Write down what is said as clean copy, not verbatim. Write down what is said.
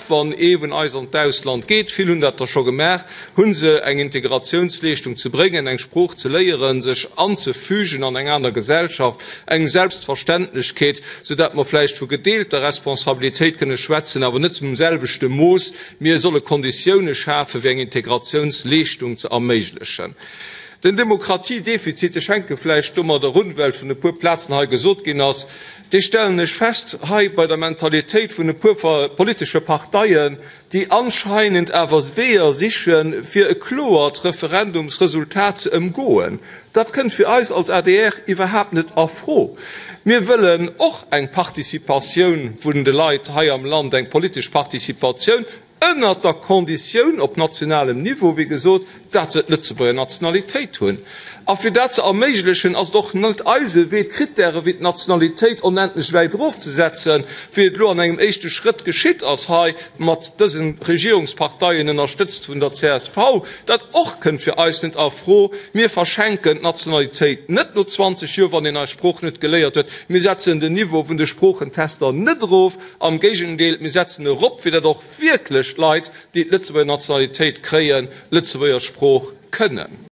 wann eben Eis und Ausland geht, viel hunderter schon gemerkt, hun se eng Integrationsleistung zu bringen, eng Spruch zu lehren, sich anzufügen an eng einer Gesellschaft, eng Selbstverständlichkeit, so dat man vielleicht für gedeelte Responsabilität könne schwätzen, aber nicht zum selbeste Moos, mir solle Konditionen schaffen, wie eng Integrationsleistung zu ermöglichen. Den Demokratiedefizite schenke vielleicht dummer der Rundwelt von den Purplätzen gesot gin ass. Die stellen nicht fest bei der Mentalität von den politischen Parteien, die anscheinend etwas weher sichern für ein klares Referendumsresultat zu umgehen. Das könnt für uns als ADR überhaupt nicht erfroh. Wir wollen auch eine Partizipation von den Leuten hier am Land, eine politische Partizipation, ënner der Kondition op nationalem Niveau wie gesot, dat se Lützeburger Nationalität tun. A fir dat ze erméiglechen ass doch net eise wie Kriterien wie Nationalität unendlich weit draufzusetzen, fir lo an engem echte Schritt geschitt ass hai mat dëssen Regierungsparteien unterstützt vun der CSV, dat och könnt fir eis net afro, mir verschenken Nationalität net nur 20 Jahre, wann den als Spruch net geleiert huet, mir setzen den Niveau vun de Spruchentester net drauf, am Gegendeel mir setzen Rupp wie doch wirklich Leid, die Lützeburger Nationalität kreen, Lützeburger Spruch können.